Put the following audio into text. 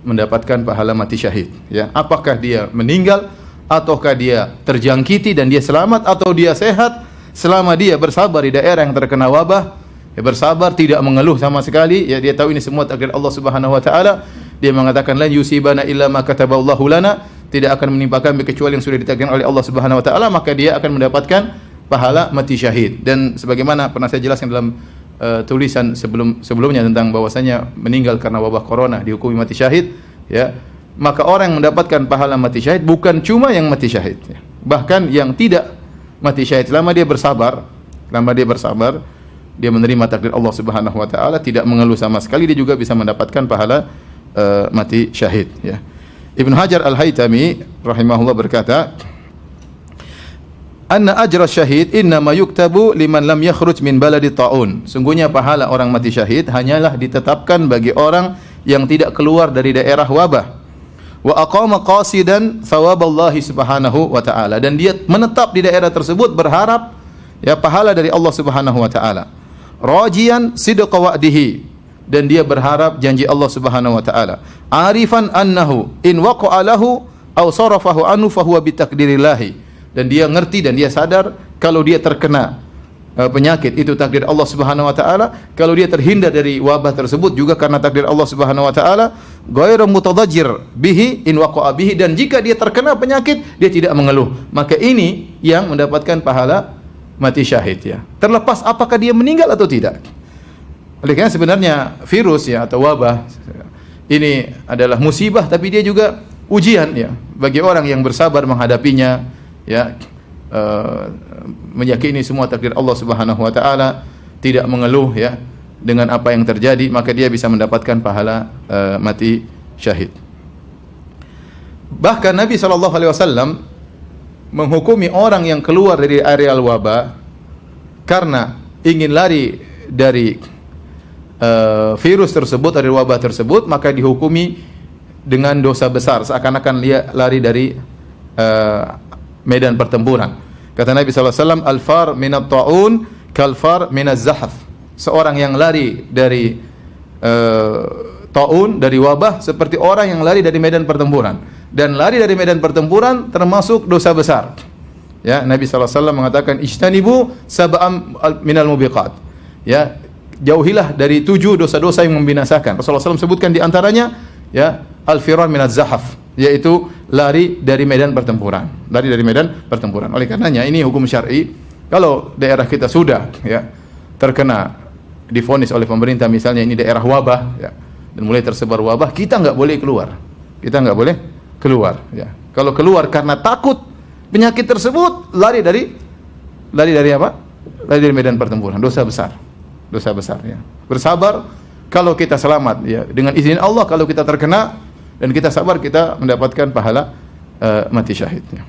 mendapatkan pahala mati syahid. Ya, apakah dia meninggal ataukah dia terjangkiti dan dia selamat, atau dia sehat selama dia bersabar di daerah yang terkena wabah, ya bersabar, tidak mengeluh sama sekali, ya dia tahu ini semua takdir Allah Subhanahu wa taala. Dia mengatakan lan yusibana illa ma kataballahu lana, tidak akan menimpa kami kecuali yang sudah ditakdirkan oleh Allah Subhanahu wa taala, maka dia akan mendapatkan pahala mati syahid. Dan sebagaimana pernah saya jelaskan dalam tulisan sebelumnya tentang bahwasanya meninggal karena wabah corona dihukumi mati syahid, ya, maka orang yang mendapatkan pahala mati syahid bukan cuma yang mati syahid, ya, bahkan yang tidak mati syahid selama dia bersabar, dia menerima takdir Allah Subhanahu wa taala, tidak mengeluh sama sekali, dia juga bisa mendapatkan pahala mati syahid, ya. Ibnu Hajar Al-Haytami rahimahullah berkata, anna ajra syahid innama yuktabu liman lam yakhruj min baladi ta'un. Sungguhnya pahala orang mati syahid hanyalah ditetapkan bagi orang yang tidak keluar dari daerah wabah. Wa aqama qasidan thawaballahi subhanahu wa ta'ala, dan dia menetap di daerah tersebut berharap, ya, pahala dari Allah Subhanahu wa ta'ala. Rajian sidqa wa'dihi, dan dia berharap janji Allah Subhanahu wa ta'ala. Arifan annahu in waqa'a lahu aw sarafahu anhu fahuwa bitakdirillahi, dan dia ngerti dan dia sadar kalau dia terkena penyakit itu takdir Allah Subhanahu wa taala, kalau dia terhindar dari wabah tersebut juga karena takdir Allah Subhanahu wa taala. Ghairu mutadajjir bihi in waqa'a bihi, dan jika dia terkena penyakit dia tidak mengeluh, maka ini yang mendapatkan pahala mati syahid, ya, terlepas apakah dia meninggal atau tidak. Oleh karena sebenarnya virus, ya, atau wabah ini adalah musibah, tapi dia juga ujian, ya, bagi orang yang bersabar menghadapinya, ya, meyakini semua takdir Allah Subhanahu wa taala, tidak mengeluh, ya, dengan apa yang terjadi, maka dia bisa mendapatkan pahala mati syahid. Bahkan Nabi sallallahu alaihi wasallam menghukumi orang yang keluar dari areal wabah karena ingin lari dari virus tersebut, dari wabah tersebut, maka dihukumi dengan dosa besar, seakan-akan dia lari dari medan pertempuran. Kata Nabi SAW, al-far minat ta'un kal-far minaz zahaf. Seorang yang lari dari ta'un, dari wabah, seperti orang yang lari dari medan pertempuran. Dan lari dari medan pertempuran termasuk dosa besar. Ya, Nabi SAW mengatakan, ijtanibu sab'am minal mubiqat. Ya, jauhilah dari 7 dosa-dosa yang membinasakan. Rasulullah SAW sebutkan di antaranya, ya, al-firar minaz zahaf, yaitu lari dari medan pertempuran. Lari dari medan pertempuran. Oleh karenanya ini hukum syar'i. Kalau daerah kita sudah, ya, terkena, divonis oleh pemerintah misalnya ini daerah wabah, ya, dan mulai tersebar wabah, kita nggak boleh keluar. Kita nggak boleh keluar, ya. Kalau keluar karena takut penyakit tersebut, lari dari apa? Lari dari medan pertempuran. Dosa besar. Dosa besar, ya. Bersabar kalau kita selamat, ya, dengan izin Allah. Kalau kita terkena dan kita sabar, kita mendapatkan pahala mati syahidnya.